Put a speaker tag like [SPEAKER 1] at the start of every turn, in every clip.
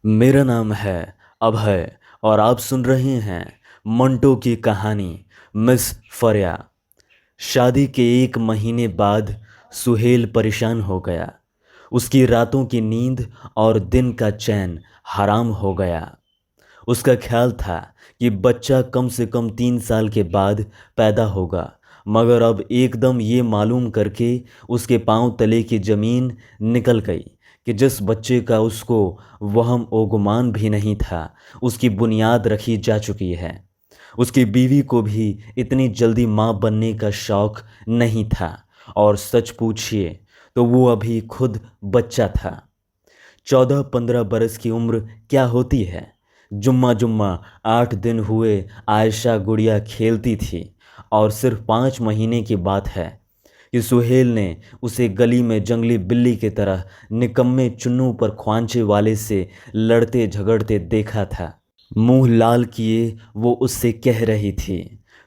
[SPEAKER 1] मेरा नाम है अभय और आप सुन रहे हैं मंटो की कहानी मिस फरिया। शादी के 1 महीने बाद सुहेल परेशान हो गया। उसकी रातों की नींद और दिन का चैन हराम हो गया। उसका ख्याल था कि बच्चा कम से कम 3 साल के बाद पैदा होगा, मगर अब एकदम ये मालूम करके उसके पांव तले की ज़मीन निकल गई कि जिस बच्चे का उसको वहम ओ गुमान भी नहीं था, उसकी बुनियाद रखी जा चुकी है। उसकी बीवी को भी इतनी जल्दी माँ बनने का शौक नहीं था, और सच पूछिए तो वो अभी खुद बच्चा था। 14-15 बरस की उम्र क्या होती है। जुम्मा जुम्मा 8 दिन हुए आयशा गुड़िया खेलती थी, और सिर्फ 5 महीने की बात है कि सुहेल ने उसे गली में जंगली बिल्ली की तरह निकम्मे चुन्नू पर ख्वांचे वाले से लड़ते झगड़ते देखा था। मुंह लाल किए वो उससे कह रही थी,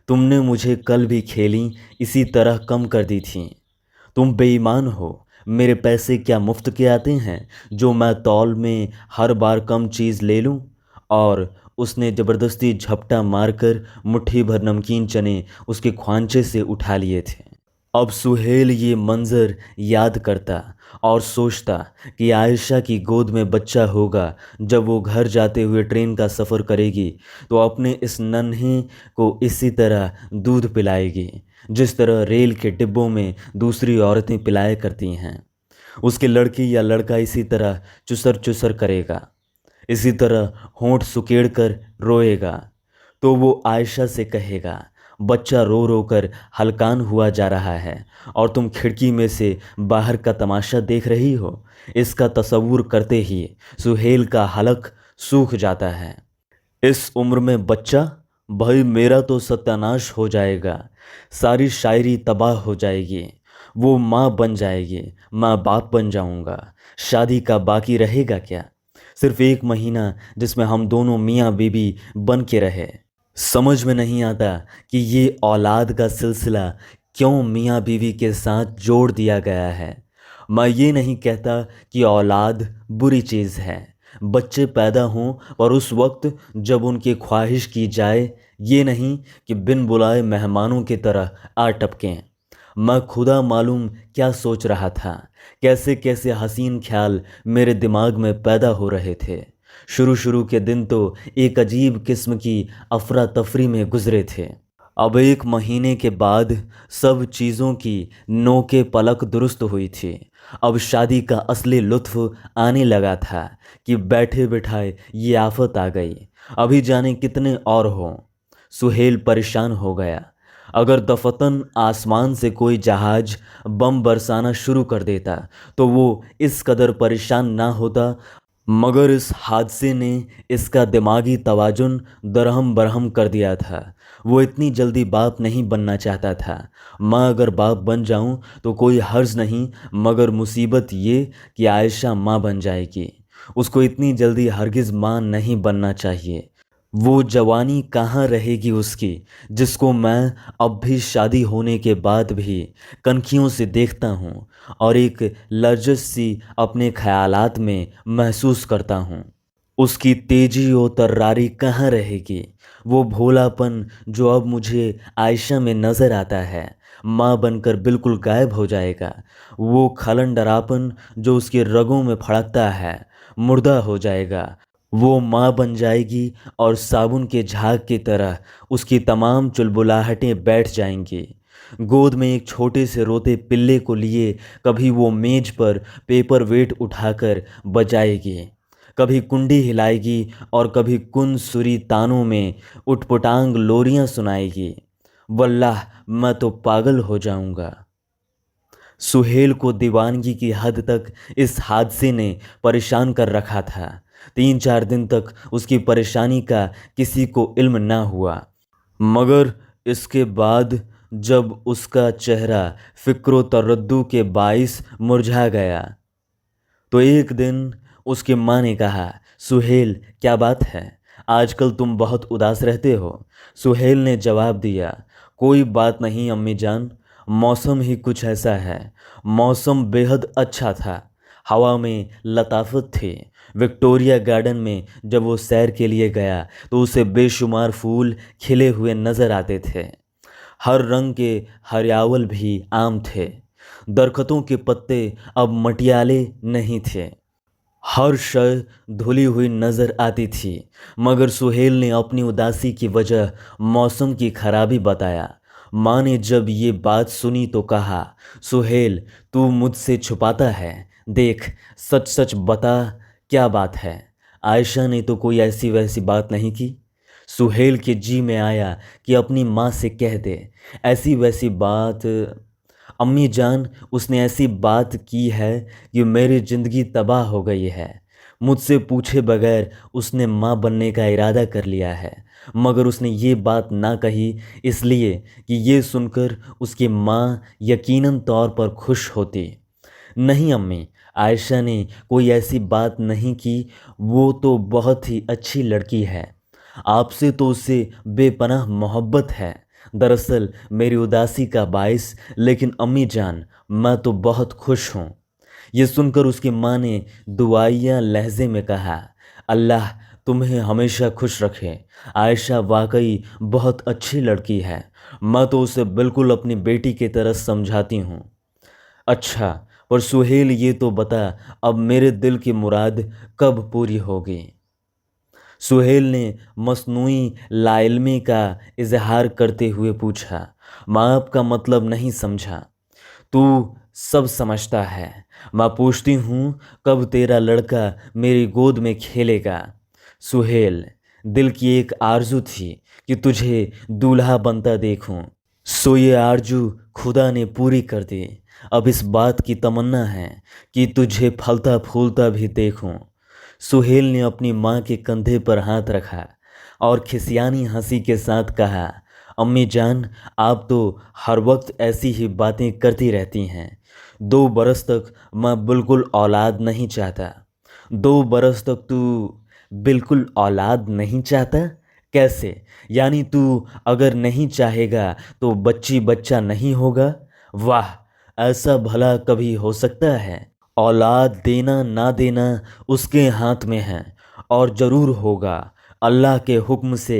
[SPEAKER 1] तुमने मुझे कल भी खेली इसी तरह कम कर दी थी। तुम बेईमान हो। मेरे पैसे क्या मुफ्त के आते हैं जो मैं तौल में हर बार कम चीज़ ले लूं? और उसने ज़बरदस्ती झपटा मारकर मुट्ठी भर नमकीन चने उसके ख्वांचे से उठा लिए थे। अब सुहेल ये मंज़र याद करता और सोचता कि आयशा की गोद में बच्चा होगा। जब वो घर जाते हुए ट्रेन का सफ़र करेगी तो अपने इस नन्हे को इसी तरह दूध पिलाएगी जिस तरह रेल के डिब्बों में दूसरी औरतें पिलाया करती हैं। उसके लड़की या लड़का इसी तरह चुसर चुसर करेगा, इसी तरह होंठ सुकेड़ कर रोएगा। तो वो आयशा से कहेगा, बच्चा रो रो कर हलकान हुआ जा रहा है और तुम खिड़की में से बाहर का तमाशा देख रही हो। इसका तसव्वुर करते ही सुहेल का हलक सूख जाता है। इस उम्र में बच्चा? भाई मेरा तो सत्यानाश हो जाएगा। सारी शायरी तबाह हो जाएगी। वो माँ बन जाएगी, मैं बाप बन जाऊंगा। शादी का बाकी रहेगा क्या? सिर्फ 1 महीना जिसमें हम दोनों मियाँ बीबी बन के रहे। समझ में नहीं आता कि ये औलाद का सिलसिला क्यों मियाँ बीवी के साथ जोड़ दिया गया है। मैं ये नहीं कहता कि औलाद बुरी चीज़ है। बच्चे पैदा हों और उस वक्त जब उनकी ख्वाहिश की जाए, ये नहीं कि बिन बुलाए मेहमानों की तरह आ टपकें। मैं खुदा मालूम क्या सोच रहा था, कैसे कैसे हसीन ख्याल मेरे दिमाग में पैदा हो रहे थे। शुरू शुरू के दिन तो एक अजीब किस्म की अफरा तफरी में गुजरे थे। अब 1 महीने के बाद सब चीज़ों की नोके पलक दुरुस्त हुई थी। अब शादी का असली लुत्फ आने लगा था कि बैठे बिठाए ये आफत आ गई। अभी जाने कितने और हों। सुहेल परेशान हो गया। अगर दफतन आसमान से कोई जहाज बम बरसाना शुरू कर देता तो वो इस कदर परेशान ना होता, मगर इस हादसे ने इसका दिमागी तवाजुन दरहम बरहम कर दिया था। वो इतनी जल्दी बाप नहीं बनना चाहता था। मैं अगर बाप बन जाऊं तो कोई हर्ज नहीं, मगर मुसीबत ये कि आयशा माँ बन जाएगी। उसको इतनी जल्दी हरगिज़ माँ नहीं बनना चाहिए। वो जवानी कहाँ रहेगी उसकी, जिसको मैं अब भी शादी होने के बाद भी कनखियों से देखता हूँ और एक लर्जस सी अपने ख्यालात में महसूस करता हूँ। उसकी तेजी और तर्रारी कहाँ रहेगी। वो भोलापन जो अब मुझे आयशा में नज़र आता है, माँ बनकर बिल्कुल गायब हो जाएगा। वो खलंडरापन जो उसके रगों में फड़कता है, मुर्दा हो जाएगा। वो माँ बन जाएगी और साबुन के झाग की तरह उसकी तमाम चुलबुलाहटें बैठ जाएंगी। गोद में एक छोटे से रोते पिल्ले को लिए कभी वो मेज पर पेपर वेट उठाकर बजाएगी, कभी कुंडी हिलाएगी और कभी कुन सुरी तानों में उटपटांग लोरियां सुनाएगी। वल्लाह मैं तो पागल हो जाऊंगा। सुहेल को दीवानगी की हद तक इस हादसे ने परेशान कर रखा था। 3-4 दिन तक उसकी परेशानी का किसी को इल्म ना हुआ, मगर इसके बाद जब उसका चेहरा फिक्रो तरद्दु के बाइस मुरझा गया तो एक दिन उसकी माँ ने कहा, सुहेल क्या बात है, आजकल तुम बहुत उदास रहते हो। सुहेल ने जवाब दिया, कोई बात नहीं अम्मी जान, मौसम ही कुछ ऐसा है। मौसम बेहद अच्छा था, हवा में लताफत थी। विक्टोरिया गार्डन में जब वो सैर के लिए गया तो उसे बेशुमार फूल खिले हुए नजर आते थे। हर रंग के हरियावल भी आम थे। दरख्तों के पत्ते अब मटियाले नहीं थे। हर शय धुली हुई नजर आती थी। मगर सुहेल ने अपनी उदासी की वजह मौसम की खराबी बताया। माँ ने जब ये बात सुनी तो कहा, सुहेल तू मुझसे छुपाता है, देख सच सच बता क्या बात है। आयशा ने तो कोई ऐसी वैसी बात नहीं की। सुहेल के जी में आया कि अपनी माँ से कह दे ऐसी वैसी बात। अम्मी जान, उसने ऐसी बात की है कि मेरी ज़िंदगी तबाह हो गई है। मुझसे पूछे बगैर उसने माँ बनने का इरादा कर लिया है। मगर उसने ये बात ना कही इसलिए कि ये सुनकर उसकी माँ यकीनन तौर पर खुश होती। नहीं अम्मी, आयशा ने कोई ऐसी बात नहीं की। वो तो बहुत ही अच्छी लड़की है। आपसे तो उसे बेपनाह मोहब्बत है। दरअसल मेरी उदासी का बाइस, लेकिन अम्मी जान मैं तो बहुत खुश हूँ। ये सुनकर उसकी माँ ने दुआइया लहजे में कहा, अल्लाह तुम्हें हमेशा खुश रखे। आयशा वाकई बहुत अच्छी लड़की है। मैं तो उसे बिल्कुल अपनी बेटी की तरह समझाती हूँ। अच्छा, पर सुहेल ये तो बता अब मेरे दिल की मुराद कब पूरी होगी। सुहेल ने मसनूई लाइल्मी का इजहार करते हुए पूछा। माँ आपका मतलब नहीं समझा। तू सब समझता है। मैं पूछती हूँ कब तेरा लड़का मेरी गोद में खेलेगा। सुहेल, दिल की एक आरजू थी कि तुझे दूल्हा बनता देखूं। सो ये आरजू खुदा ने पूरी कर दी। अब इस बात की तमन्ना है कि तुझे फलता फूलता भी देखूं। सुहेल ने अपनी माँ के कंधे पर हाथ रखा और खिसियानी हंसी के साथ कहा, अम्मी जान आप तो हर वक्त ऐसी ही बातें करती रहती हैं। 2 बरस तक मैं बिल्कुल औलाद नहीं चाहता। 2 बरस तक तू बिल्कुल औलाद नहीं चाहता? कैसे? यानी तू अगर नहीं चाहेगा तो बच्ची बच्चा नहीं होगा? वाह, ऐसा भला कभी हो सकता है? औलाद देना ना देना उसके हाथ में है और ज़रूर होगा। अल्लाह के हुक्म से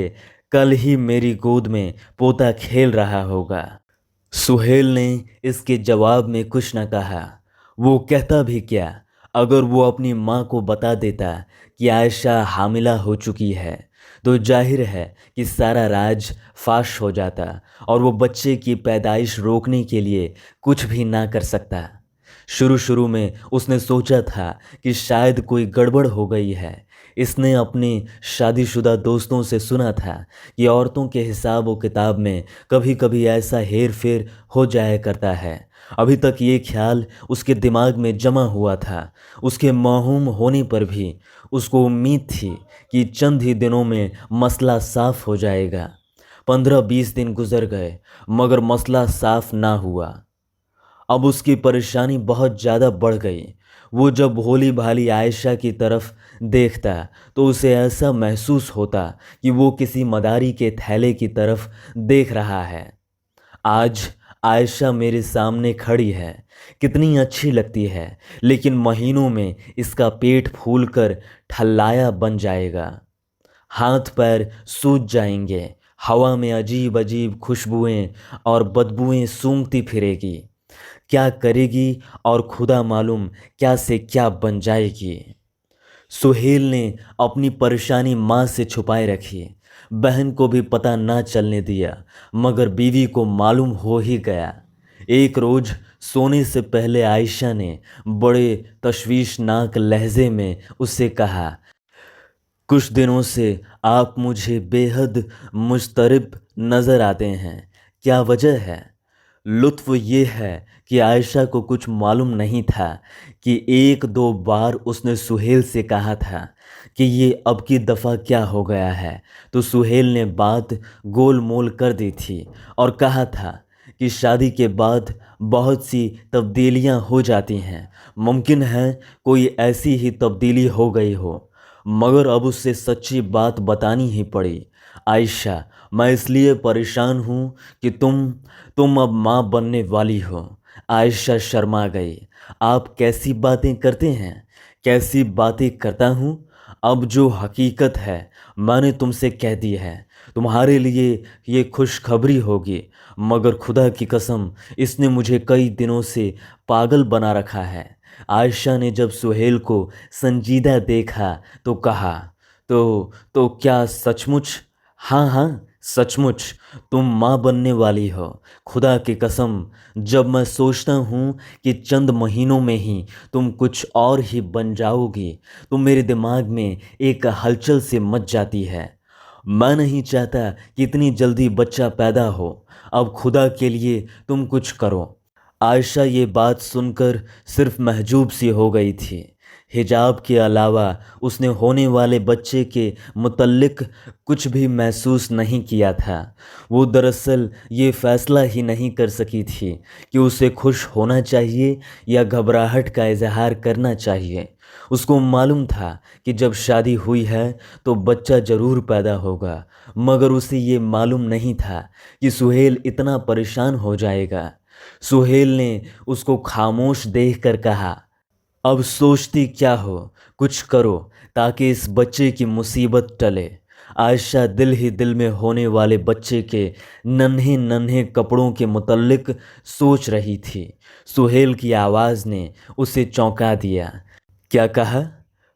[SPEAKER 1] कल ही मेरी गोद में पोता खेल रहा होगा। सुहेल ने इसके जवाब में कुछ न कहा। वो कहता भी क्या, अगर वो अपनी माँ को बता देता कि आयशा हामिला हो चुकी है तो जाहिर है कि सारा राज फाश हो जाता और वो बच्चे की पैदाइश रोकने के लिए कुछ भी ना कर सकता। शुरू शुरू में उसने सोचा था कि शायद कोई गड़बड़ हो गई है। इसने अपने शादीशुदा दोस्तों से सुना था कि औरतों के हिसाब व किताब में कभी कभी ऐसा हेर फेर हो जाया करता है। अभी तक ये ख्याल उसके दिमाग में जमा हुआ था। उसके मौहूम होने पर भी उसको उम्मीद थी कि चंद ही दिनों में मसला साफ हो जाएगा। 15-20 दिन गुजर गए मगर मसला साफ ना हुआ। अब उसकी परेशानी बहुत ज़्यादा बढ़ गई। वो जब भोली भाली आयशा की तरफ देखता तो उसे ऐसा महसूस होता कि वो किसी मदारी के थैले की तरफ देख रहा है। आज आयशा मेरे सामने खड़ी है, कितनी अच्छी लगती है, लेकिन महीनों में इसका पेट फूलकर ठल्लाया बन जाएगा। हाथ पैर सूज जाएंगे। हवा में अजीब अजीब खुशबुएं और बदबुएं सूंघती फिरेगी। क्या करेगी और खुदा मालूम क्या से क्या बन जाएगी। सुहेल ने अपनी परेशानी माँ से छुपाए रखी। बहन को भी पता ना चलने दिया मगर बीवी को मालूम हो ही गया। एक रोज़ सोने से पहले आयशा ने बड़े तशवीशनाक लहजे में उससे कहा, कुछ दिनों से आप मुझे बेहद मुस्तरब नज़र आते हैं, क्या वजह है? लुत्फ़ ये है कि आयशा को कुछ मालूम नहीं था कि 1-2 बार उसने सुहेल से कहा था कि ये अब की दफ़ा क्या हो गया है, तो सुहेल ने बात गोल मोल कर दी थी और कहा था कि शादी के बाद बहुत सी तब्दीलियां हो जाती हैं। मुमकिन है कोई ऐसी ही तब्दीली हो गई हो। मगर अब उससे सच्ची बात बतानी ही पड़ी। आयशा, मैं इसलिए परेशान हूँ कि तुम अब माँ बनने वाली हो। आयशा शर्मा गई। आप कैसी बातें करते हैं? कैसी बातें करता हूँ? अब जो हकीकत है मैंने तुमसे कह दी है। तुम्हारे लिए ये खुशखबरी होगी, मगर खुदा की कसम इसने मुझे कई दिनों से पागल बना रखा है। आयशा ने जब सुहेल को संजीदा देखा तो कहा, तो क्या सचमुच? हाँ हाँ, सचमुच तुम माँ बनने वाली हो। खुदा की कसम, जब मैं सोचता हूँ कि चंद महीनों में ही तुम कुछ और ही बन जाओगी तो मेरे दिमाग में एक हलचल से मच जाती है। मैं नहीं चाहता कि इतनी जल्दी बच्चा पैदा हो। अब खुदा के लिए तुम कुछ करो। आयशा ये बात सुनकर सिर्फ महजूब सी हो गई थी। हिजाब के अलावा उसने होने वाले बच्चे के मुतल्लिक कुछ भी महसूस नहीं किया था। वो दरअसल ये फ़ैसला ही नहीं कर सकी थी कि उसे खुश होना चाहिए या घबराहट का इजहार करना चाहिए। उसको मालूम था कि जब शादी हुई है तो बच्चा ज़रूर पैदा होगा, मगर उसे ये मालूम नहीं था कि सुहेल इतना परेशान हो जाएगा। सुहेल ने उसको खामोश देखकर कहा, अब सोचती क्या हो? कुछ करो ताकि इस बच्चे की मुसीबत टले। आयशा दिल ही दिल में होने वाले बच्चे के नन्हे नन्हे कपड़ों के मुतल्लिक सोच रही थी। सुहेल की आवाज़ ने उसे चौंका दिया। क्या कहा?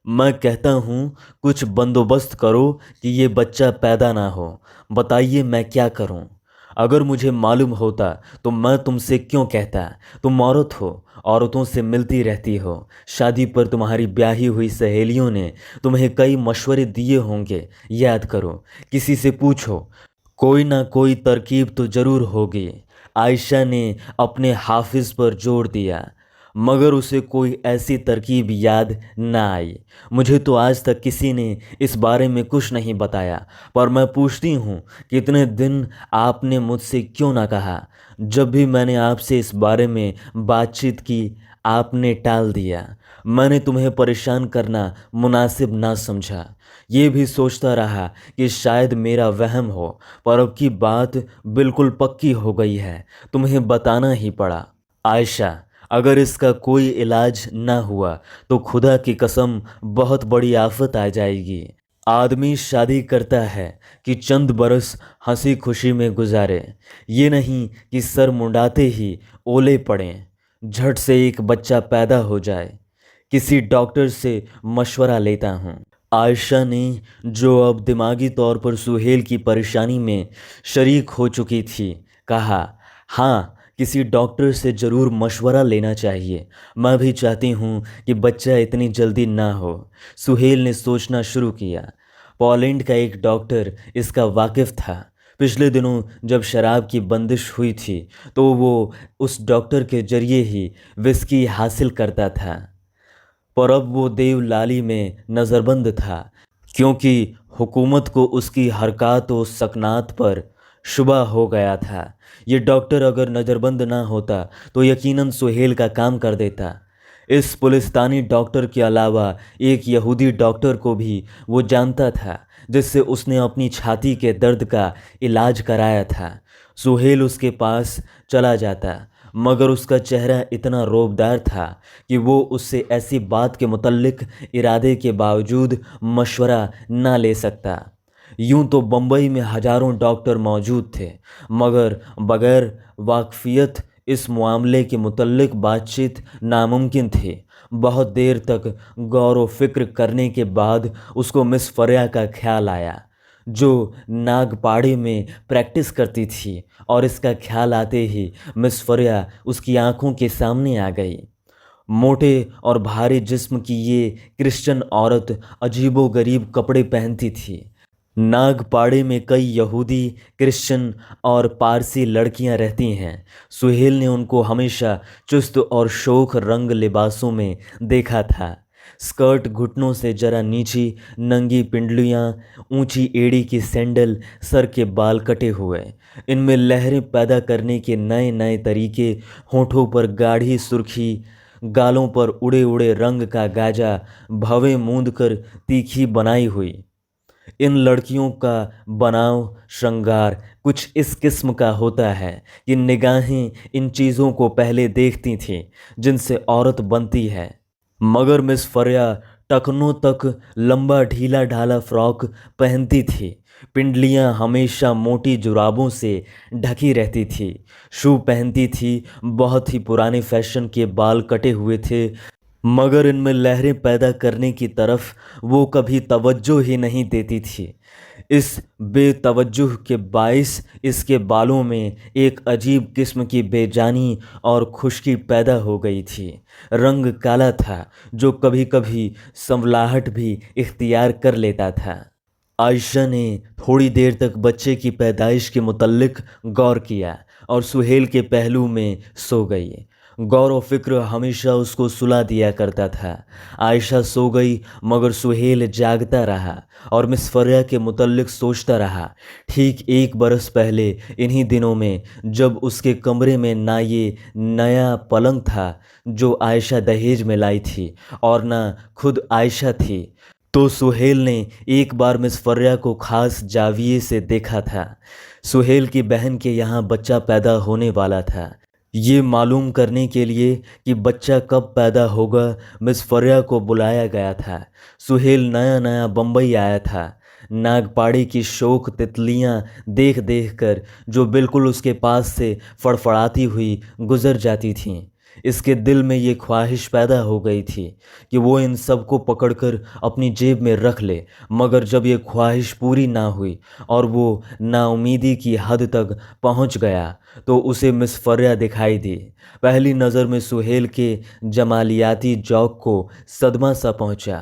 [SPEAKER 1] मैं कहता हूँ कुछ बंदोबस्त करो कि ये बच्चा पैदा ना हो। बताइए मैं क्या करूँ? अगर मुझे मालूम होता तो मैं तुमसे क्यों कहता? तुम औरत हो, औरतों से मिलती रहती हो। शादी पर तुम्हारी ब्याही हुई सहेलियों ने तुम्हें कई मशवरे दिए होंगे, याद करो। किसी से पूछो, कोई ना कोई तरकीब तो ज़रूर होगी। आयशा ने अपने हाफिज पर जोर दिया, मगर उसे कोई ऐसी तरकीब याद न आई। मुझे तो आज तक किसी ने इस बारे में कुछ नहीं बताया, पर मैं पूछती हूँ कितने दिन आपने मुझसे क्यों ना कहा? जब भी मैंने आपसे इस बारे में बातचीत की आपने टाल दिया। मैंने तुम्हें परेशान करना मुनासिब ना समझा। ये भी सोचता रहा कि शायद मेरा वहम हो, पर अब की बात बिल्कुल पक्की हो गई है। तुम्हें बताना ही पड़ा। आयशा, अगर इसका कोई इलाज ना हुआ तो खुदा की कसम बहुत बड़ी आफत आ जाएगी। आदमी शादी करता है कि चंद बरस हंसी खुशी में गुजारे, ये नहीं कि सर मुंडाते ही ओले पड़ें, झट से एक बच्चा पैदा हो जाए। किसी डॉक्टर से मशवरा लेता हूँ। आयशा ने, जो अब दिमागी तौर पर सुहेल की परेशानी में शरीक हो चुकी थी, कहा, हाँ, किसी डॉक्टर से ज़रूर मशवरा लेना चाहिए। मैं भी चाहती हूँ कि बच्चा इतनी जल्दी ना हो। सुहेल ने सोचना शुरू किया। पोलैंड का एक डॉक्टर इसका वाकिफ़ था। पिछले दिनों जब शराब की बंदिश हुई थी तो वो उस डॉक्टर के जरिए ही विस्की हासिल करता था, पर अब वो देवलाली में नज़रबंद था क्योंकि हुकूमत को उसकी हरकत व सकनात पर शुबा हो गया था। ये डॉक्टर अगर नज़रबंद ना होता तो यकीनन सुहेल का काम कर देता। इस पुलिस्तानी डॉक्टर के अलावा एक यहूदी डॉक्टर को भी वो जानता था, जिससे उसने अपनी छाती के दर्द का इलाज कराया था। सुहेल उसके पास चला जाता, मगर उसका चेहरा इतना रौबदार था कि वो उससे ऐसी बात के मुतल्लिक इरादे के बावजूद मशवरा ना ले सकता। यूं तो बम्बई में हजारों डॉक्टर मौजूद थे, मगर बग़ैर वाकफियत इस मामले के मुतल्लिक बातचीत नामुमकिन थी। बहुत देर तक गौर व फिक्र करने के बाद उसको मिस फ़रिया का ख्याल आया, जो नागपाड़े में प्रैक्टिस करती थी, और इसका ख्याल आते ही मिस फ़रिया उसकी आंखों के सामने आ गई। मोटे और भारी जिस्म की ये क्रिश्चियन औरत अजीबोगरीब कपड़े पहनती थी। नागपाड़े में कई यहूदी, क्रिश्चियन और पारसी लड़कियां रहती हैं। सुहेल ने उनको हमेशा चुस्त और शोख रंग लिबासों में देखा था। स्कर्ट घुटनों से जरा नीची, नंगी पिंडलियाँ, ऊंची एड़ी की सैंडल, सर के बाल कटे हुए, इनमें लहरें पैदा करने के नए नए तरीके, होठों पर गाढ़ी सुर्खी, गालों पर उड़े उड़े रंग का गाजा, भवें मूंद कर तीखी बनाई हुई। इन लड़कियों का बनाव श्रृंगार कुछ इस किस्म का होता है कि निगाहें इन चीज़ों को पहले देखती थीं जिनसे औरत बनती है। मगर मिस फरिया टखनों तक लंबा ढीला ढाला फ्रॉक पहनती थी। पिंडलियां हमेशा मोटी जुराबों से ढकी रहती थी। शू पहनती थी। बहुत ही पुराने फैशन के बाल कटे हुए थे, मगर इनमें लहरें पैदा करने की तरफ वो कभी तवज्जो ही नहीं देती थी। इस बेतवज्जुह के बाइस इसके बालों में एक अजीब किस्म की बेजानी और खुश्की पैदा हो गई थी। रंग काला था जो कभी कभी संवलाहट भी इख्तियार कर लेता था। आयशा ने थोड़ी देर तक बच्चे की पैदाइश के मुतल्लिक गौर किया और सुहेल के पहलू में सो गई। गौर व फिक्र हमेशा उसको सुला दिया करता था। आयशा सो गई मगर सुहेल जागता रहा और मिस फरिया के मुतल्लिक सोचता रहा। ठीक 1 बरस पहले इन्हीं दिनों में जब उसके कमरे में ना ये नया पलंग था जो आयशा दहेज में लाई थी और ना खुद आयशा थी, तो सुहेल ने एक बार मिस फरिया को खास जाविये से देखा था। सुहेल की बहन के यहाँ बच्चा पैदा होने वाला था। ये मालूम करने के लिए कि बच्चा कब पैदा होगा मिस फरिया को बुलाया गया था। सुहेल नया नया बम्बई आया था। नागपाड़ी की शोक तितलियां देख देख कर जो बिल्कुल उसके पास से फड़फड़ाती हुई गुजर जाती थीं, इसके दिल में ये ख्वाहिश पैदा हो गई थी कि वो इन सब को पकड़कर अपनी जेब में रख ले। मगर जब ये ख्वाहिश पूरी ना हुई और वो नाउमीदी की हद तक पहुंच गया तो उसे मिस फरिया दिखाई दी। पहली नज़र में सुहेल के जमालियाती जौक को सदमा सा पहुंचा।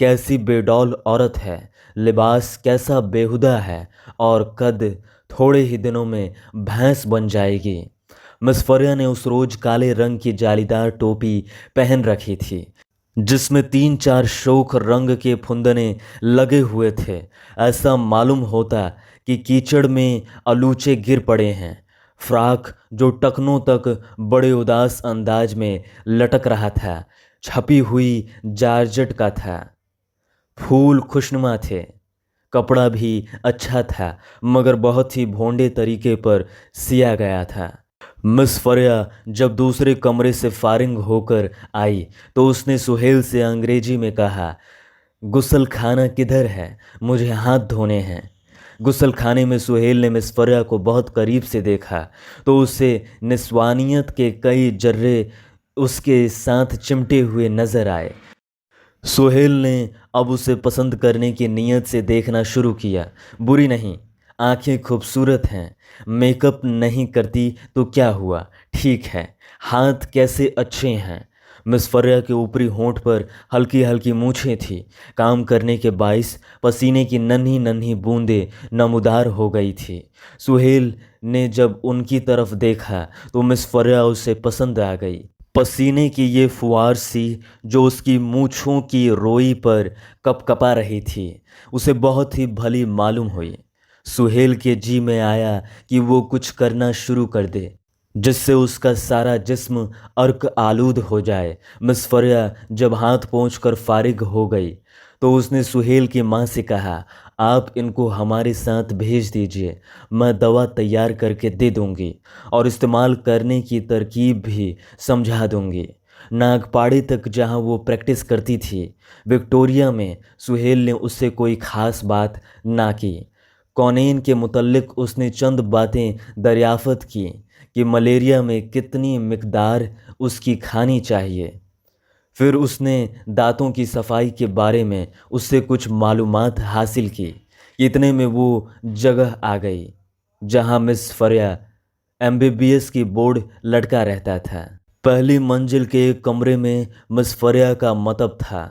[SPEAKER 1] कैसी बेडौल औरत है, लिबास कैसा बेहुदा है और कद थोड़े ही दिनों में भैंस बन जाएगी। मिस फरिया ने उस रोज काले रंग की जालीदार टोपी पहन रखी थी जिसमें 3-4 शोख रंग के फुंदने लगे हुए थे। ऐसा मालूम होता कि कीचड़ में अलूचे गिर पड़े हैं। फ्राक जो टखनों तक बड़े उदास अंदाज में लटक रहा था छपी हुई जारजट का था। फूल खुशनुमा थे। कपड़ा भी अच्छा था मगर बहुत ही भोंडे तरीके पर सिया गया था। मिस फरिया जब दूसरे कमरे से फारिग होकर आई तो उसने सुहेल से अंग्रेजी में कहा, गुसल खाना किधर है, मुझे हाथ धोने हैं। गुसल खाने में सुहेल ने मिस फरिया को बहुत करीब से देखा तो उसे निस्वानियत के कई जर्रे उसके साथ चिमटे हुए नजर आए। सुहेल ने अब उसे पसंद करने की नीयत से देखना शुरू किया। बुरी नहीं, आंखें खूबसूरत हैं, मेकअप नहीं करती तो क्या हुआ, ठीक है। हाथ कैसे अच्छे हैं। मिस फरिया के ऊपरी होंठ पर हल्की हल्की मूछें थी। काम करने के बाइस पसीने की नन्ही नन्ही बूंदें नमूदार हो गई थी। सुहेल ने जब उनकी तरफ देखा तो मिस फरिया उसे पसंद आ गई। पसीने की ये फुहार सी जो उसकी मूछों की रोई पर कपकपा रही थी उसे बहुत ही भली मालूम हुई। सुहेल के जी में आया कि वो कुछ करना शुरू कर दे जिससे उसका सारा जिस्म अर्क आलूद हो जाए। मिस फरिया जब हाथ पोंछकर फारिग हो गई तो उसने सुहेल की माँ से कहा, आप इनको हमारे साथ भेज दीजिए, मैं दवा तैयार करके दे दूंगी और इस्तेमाल करने की तरकीब भी समझा दूंगी। नागपाड़ी तक जहाँ वो प्रैक्टिस करती थी विक्टोरिया में सुहेल ने उससे कोई ख़ास बात ना की। कौनेन के मुतल्लिक उसने चंद बातें दरियाफ़त की कि मलेरिया में कितनी मिकदार उसकी खानी चाहिए। फिर उसने दांतों की सफाई के बारे में उससे कुछ मालूमात हासिल की। इतने में वो जगह आ गई जहां मिस फरिया एमबीबीएस की बोर्ड लटका रहता था। पहली मंजिल के एक कमरे में मिस फरिया का मतब था।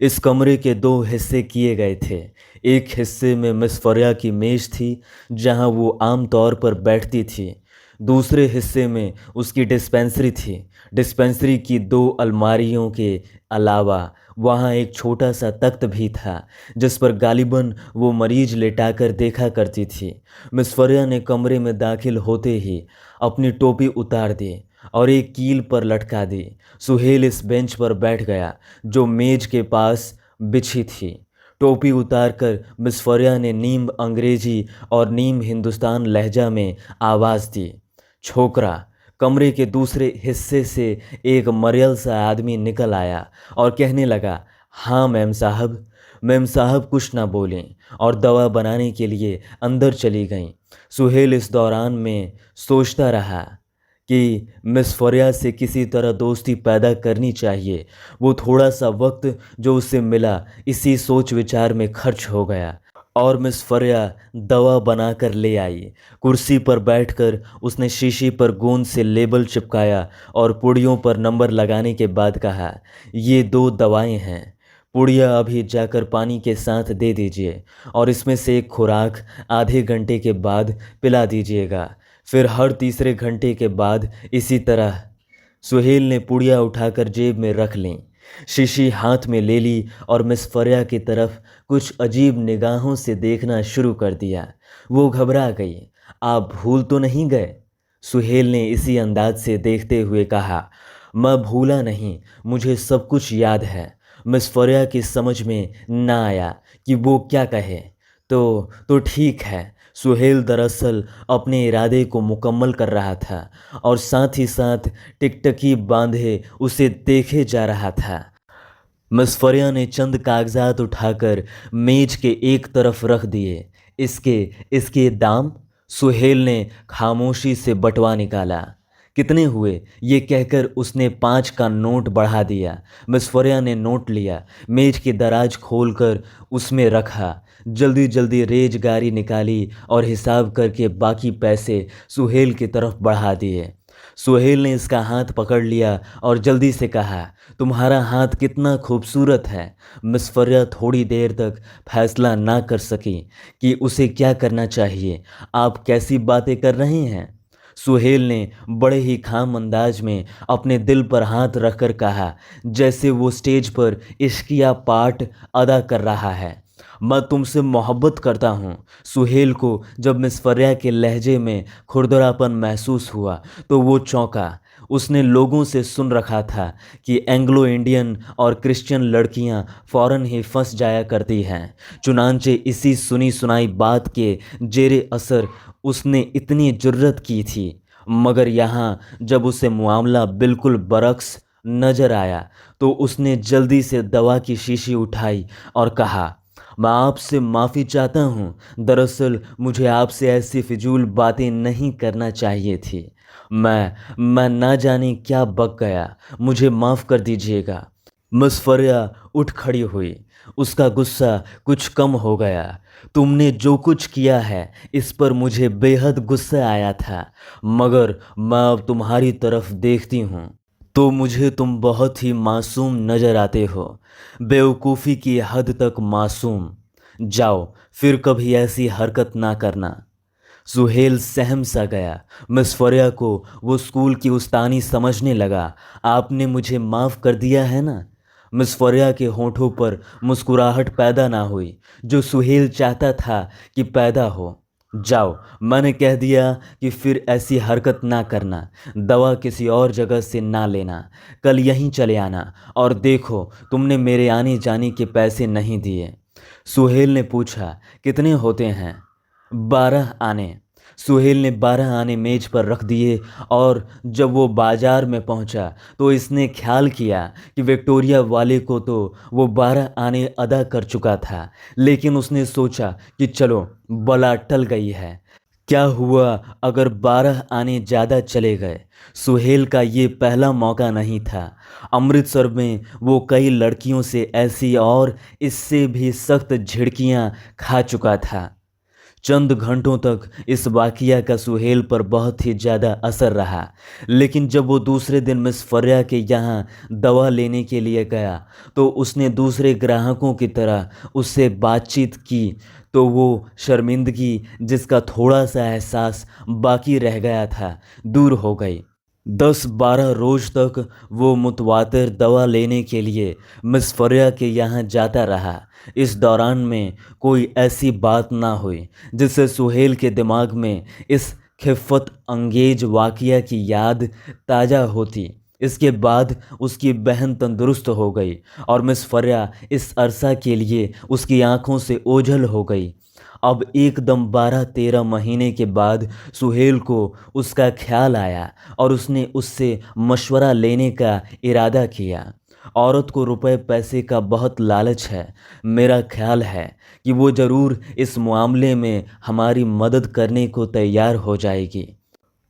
[SPEAKER 1] इस कमरे के 2 हिस्से किए गए थे। एक हिस्से में मिस फरिया की मेज थी जहां वो आम तौर पर बैठती थी। दूसरे हिस्से में उसकी डिस्पेंसरी थी। डिस्पेंसरी की 2 अलमारियों के अलावा वहाँ एक छोटा सा तख्त भी था जिस पर गालिबन वो मरीज लेटाकर देखा करती थी। मिस फरिया ने कमरे में दाखिल होते ही अपनी टोपी उतार दी और एक कील पर लटका दी। सुहेल इस बेंच पर बैठ गया जो मेज के पास बिछी थी। टोपी उतारकर मिस फरिया ने नीम अंग्रेजी और नीम हिंदुस्तान लहजा में आवाज़ दी। छोकरा। कमरे के दूसरे हिस्से से एक मरियल सा आदमी निकल आया और कहने लगा, हाँ मैम साहब। मैम साहब कुछ ना बोलें और दवा बनाने के लिए अंदर चली गईं। सुहेल इस दौरान में सोचता रहा कि मिस फरिया से किसी तरह दोस्ती पैदा करनी चाहिए। वो थोड़ा सा वक्त जो उसे मिला इसी सोच विचार में खर्च हो गया और मिस फरिया दवा बनाकर ले आई। कुर्सी पर बैठकर उसने शीशी पर गोंद से लेबल चिपकाया और पुड़ियों पर नंबर लगाने के बाद कहा, ये 2 दवाएं हैं। पुड़िया अभी जाकर पानी के साथ दे दीजिए और इसमें से एक खुराक आधे घंटे के बाद पिला दीजिएगा, फिर हर तीसरे घंटे के बाद इसी तरह। सुहेल ने पुड़िया उठाकर जेब में रख ली, शीशी हाथ में ले ली और मिस फरिया की तरफ कुछ अजीब निगाहों से देखना शुरू कर दिया। वो घबरा गई। आप भूल तो नहीं गए? सुहेल ने इसी अंदाज से देखते हुए कहा, मैं भूला नहीं, मुझे सब कुछ याद है। मिस फरिया की समझ में ना आया कि वो क्या कहे। तो ठीक है। सुहेल दरअसल अपने इरादे को मुकम्मल कर रहा था और साथ ही साथ टिकटकी बांधे उसे देखे जा रहा था। मिस फरिया ने चंद कागजात उठाकर मेज के एक तरफ रख दिए। इसके दाम? सुहेल ने खामोशी से बटवा निकाला। कितने हुए? ये कहकर उसने 5 का नोट बढ़ा दिया। मिस फरिया ने नोट लिया, मेज की दराज खोलकर उसमें रखा, जल्दी जल्दी रेजगारी निकाली और हिसाब करके बाकी पैसे सुहेल की तरफ बढ़ा दिए। सुहेल ने इसका हाथ पकड़ लिया और जल्दी से कहा, तुम्हारा हाथ कितना खूबसूरत है। मिस फरिया थोड़ी देर तक फैसला ना कर सकी कि उसे क्या करना चाहिए। आप कैसी बातें कर रहे हैं? सुहेल ने बड़े ही खाम अंदाज में अपने दिल पर हाथ रखकर कहा, जैसे वो स्टेज पर इश्किया पार्ट अदा कर रहा है। मैं तुमसे मोहब्बत करता हूँ। सुहेल को जब मिस फरिया के लहजे में खुरदरापन महसूस हुआ तो वो चौंका। उसने लोगों से सुन रखा था कि एंग्लो इंडियन और क्रिश्चियन लड़कियां फ़ौरन ही फंस जाया करती हैं। चुनांचे इसी सुनी सुनाई बात के जेरे असर उसने इतनी जुर्रत की थी, मगर यहाँ जब उसे मामला बिल्कुल बरक्स नजर आया तो उसने जल्दी से दवा की शीशी उठाई और कहा, मैं आपसे माफ़ी चाहता हूँ। दरअसल मुझे आपसे ऐसी फिजूल बातें नहीं करना चाहिए थी। मैं ना जाने क्या बक गया, मुझे माफ़ कर दीजिएगा। मिस फरिया उठ खड़ी हुई। उसका गुस्सा कुछ कम हो गया। तुमने जो कुछ किया है इस पर मुझे बेहद गुस्सा आया था, मगर मैं अब तुम्हारी तरफ देखती हूँ तो मुझे तुम बहुत ही मासूम नज़र आते हो, बेवकूफ़ी की हद तक मासूम। जाओ, फिर कभी ऐसी हरकत ना करना। सुहेल सहम सा गया। मिस फरिया को वो स्कूल की उस्तानी समझने लगा। आपने मुझे माफ़ कर दिया है ना? मिस फरिया के होठों पर मुस्कुराहट पैदा ना हुई, जो सुहेल चाहता था कि पैदा हो। जाओ, मैंने कह दिया कि फिर ऐसी हरकत ना करना। दवा किसी और जगह से ना लेना, कल यहीं चले आना और देखो तुमने मेरे आने जाने के पैसे नहीं दिए। सुहेल ने पूछा, कितने होते हैं? 12 आने। सुहेल ने 12 आने मेज पर रख दिए और जब वो बाजार में पहुंचा तो इसने ख्याल किया कि विक्टोरिया वाले को तो वो 12 आने अदा कर चुका था, लेकिन उसने सोचा कि चलो बला टल गई है। क्या हुआ अगर 12 आने ज़्यादा चले गए? सुहेल का ये पहला मौका नहीं था। अमृतसर में वो कई लड़कियों से ऐसी और इससे भी सख्त झिड़कियाँ खा चुका था। चंद घंटों तक इस वाक़िया का सुहेल पर बहुत ही ज़्यादा असर रहा, लेकिन जब वो दूसरे दिन मिस फरिया के यहाँ दवा लेने के लिए गया तो उसने दूसरे ग्राहकों की तरह उससे बातचीत की तो वो शर्मिंदगी जिसका थोड़ा सा एहसास बाकी रह गया था दूर हो गई। 10-12 रोज तक वो मुतवातिर दवा लेने के लिए मिस फरिया के यहाँ जाता रहा। इस दौरान में कोई ऐसी बात ना हुई जिससे सुहेल के दिमाग में इस खिफ़्फ़त अंगेज वाक़िया की याद ताज़ा होती। इसके बाद उसकी बहन तंदुरुस्त हो गई और मिस फरिया इस अरसा के लिए उसकी आंखों से ओझल हो गई। अब एकदम 12-13 महीने के बाद सुहेल को उसका ख्याल आया और उसने उससे मशवरा लेने का इरादा किया। औरत को रुपए पैसे का बहुत लालच है। मेरा ख्याल है कि वो ज़रूर इस मामले में हमारी मदद करने को तैयार हो जाएगी।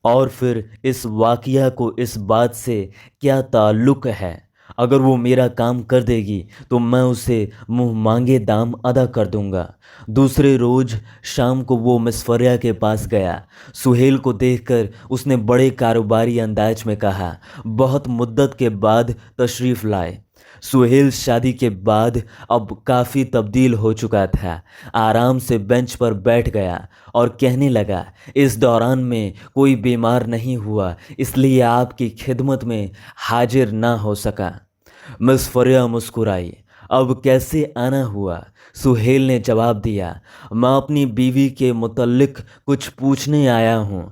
[SPEAKER 1] और फिर इस वाक़या को इस बात से क्या ताल्लुक़ है? अगर वो मेरा काम कर देगी तो मैं उसे मुँह मांगे दाम अदा कर दूंगा। दूसरे रोज़ शाम को वो मिस फरिया के पास गया। सुहेल को देखकर उसने बड़े कारोबारी अंदाज में कहा, बहुत मुद्दत के बाद तशरीफ़ लाए। सुहेल शादी के बाद अब काफ़ी तब्दील हो चुका था। आराम से बेंच पर बैठ गया और कहने लगा, इस दौरान में कोई बीमार नहीं हुआ, इसलिए आपकी खिदमत में हाजिर ना हो सका। मिस फरिया मुस्कुराई। अब कैसे आना हुआ? सुहेल ने जवाब दिया, मैं अपनी बीवी के मुतल्लिक कुछ पूछने आया हूँ।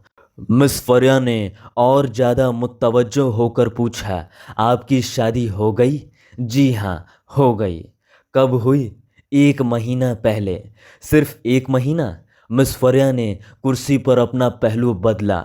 [SPEAKER 1] मिस फरिया ने और ज़्यादा मुतवज्जो होकर पूछा, आपकी शादी हो गई? जी हाँ, हो गई। कब हुई? 1 महीना पहले। सिर्फ 1 महीना? मिस फरिया ने कुर्सी पर अपना पहलू बदला।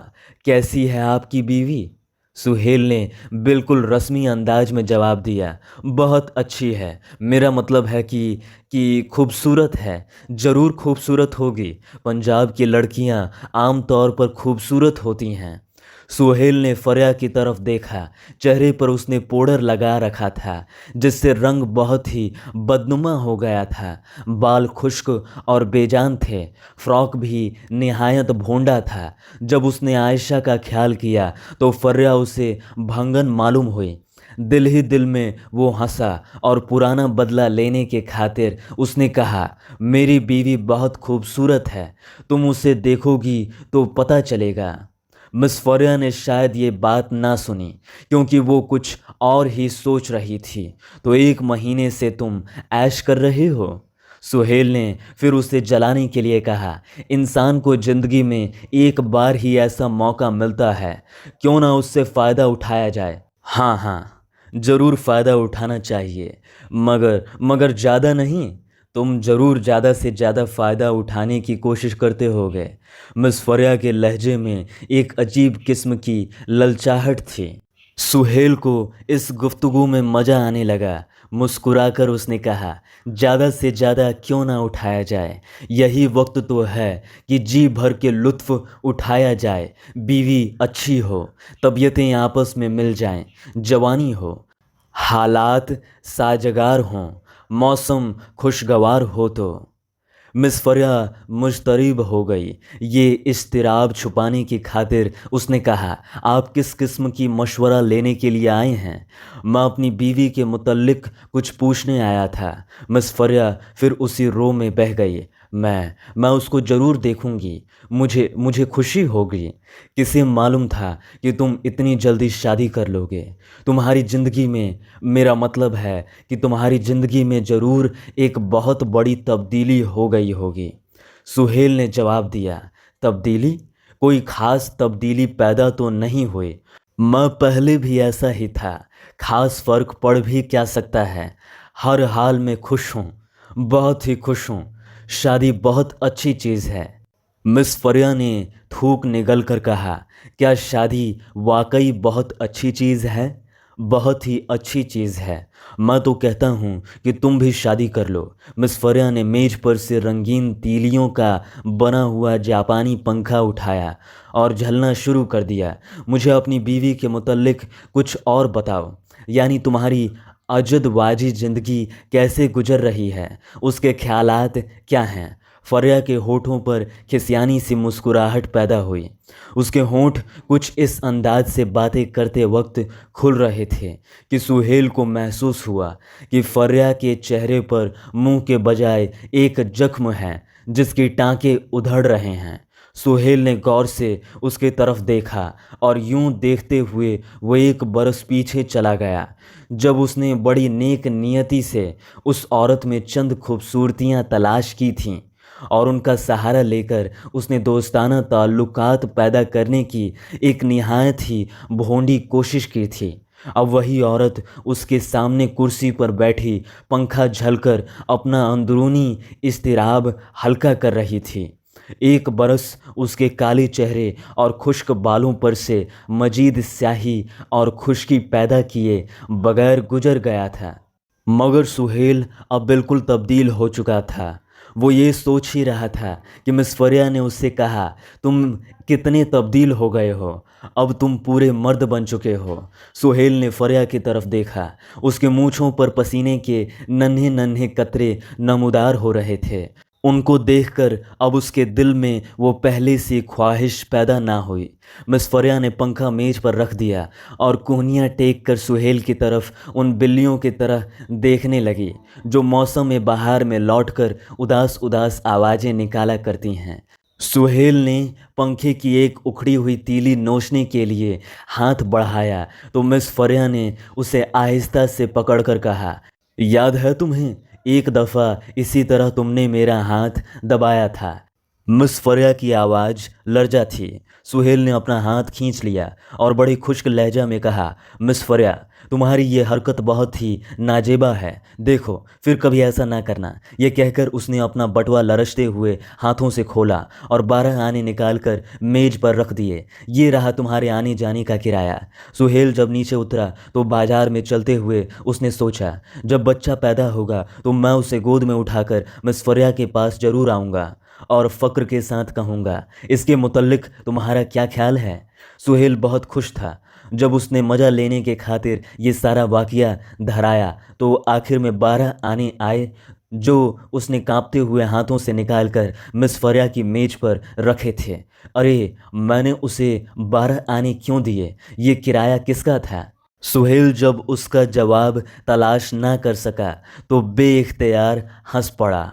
[SPEAKER 1] कैसी है आपकी बीवी? सुहेल ने बिल्कुल रस्मी अंदाज में जवाब दिया, बहुत अच्छी है। मेरा मतलब है कि खूबसूरत है। ज़रूर खूबसूरत होगी। पंजाब की लड़कियां आम तौर पर खूबसूरत होती हैं। सुहेल ने फरिया की तरफ देखा। चेहरे पर उसने पाउडर लगा रखा था जिससे रंग बहुत ही बदनुमा हो गया था। बाल खुश्क और बेजान थे। फ्रॉक भी निहायत भोंडा था। जब उसने आयशा का ख्याल किया तो फरिया उसे भंगन मालूम हुई। दिल ही दिल में वो हंसा और पुराना बदला लेने के खातिर उसने कहा, मेरी बीवी बहुत खूबसूरत है, तुम उसे देखोगी तो पता चलेगा। मिस फरिया ने शायद ये बात ना सुनी क्योंकि वो कुछ और ही सोच रही थी। तो 1 महीने से तुम ऐश कर रहे हो? सुहेल ने फिर उसे जलाने के लिए कहा, इंसान को ज़िंदगी में एक बार ही ऐसा मौका मिलता है, क्यों ना उससे फ़ायदा उठाया जाए। हाँ हाँ, ज़रूर फ़ायदा उठाना चाहिए, मगर ज़्यादा नहीं। तुम ज़रूर ज़्यादा से ज़्यादा फ़ायदा उठाने की कोशिश करते होगे। मिस फरिया के लहजे में एक अजीब किस्म की ललचाहट थी। सुहेल को इस गुफ्तगू में मज़ा आने लगा। मुस्कुराकर उसने कहा, ज़्यादा से ज़्यादा क्यों ना उठाया जाए, यही वक्त तो है कि जी भर के लुत्फ़ उठाया जाए। बीवी अच्छी हो, तबीयतें आपस में मिल जाएं, जवानी हो, हालात साजगार हों, मौसम खुशगवार हो तो। मिस फरिया मुजतरिब हो गई। ये इज़्तिराब छुपाने की खातिर उसने कहा, आप किस किस्म की मशवरा लेने के लिए आए हैं? मैं अपनी बीवी के मुतल्लिक कुछ पूछने आया था। मिस फरिया फिर उसी रो में बह गई। मैं उसको ज़रूर देखूंगी। मुझे खुशी होगी। किसे मालूम था कि तुम इतनी जल्दी शादी कर लोगे। तुम्हारी ज़िंदगी में, मेरा मतलब है कि तुम्हारी ज़िंदगी में ज़रूर एक बहुत बड़ी तब्दीली हो गई होगी। सुहेल ने जवाब दिया, तब्दीली? कोई ख़ास तब्दीली पैदा तो नहीं हुई। मैं पहले भी ऐसा ही था। ख़ास फ़र्क पड़ भी क्या सकता है। हर हाल में खुश हूँ, बहुत ही खुश हूँ। शादी बहुत अच्छी चीज़ है। मिस फरिया ने थूक निगल कर कहा, क्या शादी वाकई बहुत अच्छी चीज़ है? बहुत ही अच्छी चीज़ है। मैं तो कहता हूँ कि तुम भी शादी कर लो। मिस फरिया ने मेज पर से रंगीन तीलियों का बना हुआ जापानी पंखा उठाया और झलना शुरू कर दिया। मुझे अपनी बीवी के मुतल्लिक कुछ और बताओ, यानी तुम्हारी अजद वाजी ज़िंदगी कैसे गुजर रही है, उसके ख्यालात क्या हैं? फरिया के होठों पर खिसियानी सी मुस्कुराहट पैदा हुई। उसके होंठ कुछ इस अंदाज से बातें करते वक्त खुल रहे थे कि सुहेल को महसूस हुआ कि फरिया के चेहरे पर मुंह के बजाय एक जख्म है जिसकी टाँकें उधड़ रहे हैं। सुहेल ने गौर से उसके तरफ देखा और यूं देखते हुए वो 1 बरस पीछे चला गया, जब उसने बड़ी नेक नियति से उस औरत में चंद खूबसूरतियां तलाश की थीं और उनका सहारा लेकर उसने दोस्ताना ताल्लुकात पैदा करने की एक निहायत ही भोंडी कोशिश की थी। अब वही औरत उसके सामने कुर्सी पर बैठी पंखा झलकर अपना अंदरूनी इस्तिराब हल्का कर रही थी। एक बरस उसके काले चेहरे और खुश्क बालों पर से मजीद स्याही और खुश्की पैदा किए बगैर गुजर गया था। मगर सुहेल अब बिल्कुल तब्दील हो चुका था। वो ये सोच ही रहा था कि मिस फरिया ने उससे कहा, तुम कितने तब्दील हो गए हो, अब तुम पूरे मर्द बन चुके हो। सुहेल ने फरिया की तरफ देखा। उसके मूँछों पर पसीने के नन्हे नन्हे कतरे नमूदार हो रहे थे। उनको देखकर अब उसके दिल में वो पहले सी ख्वाहिश पैदा ना हुई। मिस फरिया ने पंखा मेज पर रख दिया और कोहनियाँ टेक कर सुहेल की तरफ उन बिल्लियों की तरह देखने लगी जो मौसम में बहार में लौटकर उदास उदास आवाज़ें निकाला करती हैं। सुहेल ने पंखे की एक उखड़ी हुई तीली नोचने के लिए हाथ बढ़ाया तो मिस फरिया ने उसे आहिस्ता से पकड़कर कहा, याद है तुम्हें, एक दफ़ा इसी तरह तुमने मेरा हाथ दबाया था। मिस फरिया की आवाज़ लर्जा थी। सुहेल ने अपना हाथ खींच लिया और बड़ी खुश्क लहजा में कहा, मिस फरिया, तुम्हारी ये हरकत बहुत ही नाजेबा है, देखो फिर कभी ऐसा ना करना। ये कहकर उसने अपना बटुआ लरचते हुए हाथों से खोला और 12 आने निकाल कर मेज पर रख दिए। ये रहा तुम्हारे आने जाने का किराया। सुहेल जब नीचे उतरा तो बाजार में चलते हुए उसने सोचा, जब बच्चा पैदा होगा तो मैं उसे गोद में उठाकर मिस फरिया के पास ज़रूर आऊँगा और फ़क्र के साथ कहूँगा, इसके मुतल्लिक तुम्हारा क्या ख्याल है। सुहेल बहुत खुश था। जब उसने मज़ा लेने के खातिर ये सारा वाक़या धराया तो आखिर में 12 आने आए जो उसने कांपते हुए हाथों से निकालकर मिस फरिया की मेज पर रखे थे। अरे, मैंने उसे 12 आने क्यों दिए, ये किराया किसका था। सुहेल जब उसका जवाब तलाश ना कर सका तो बेइख्तियार हंस पड़ा।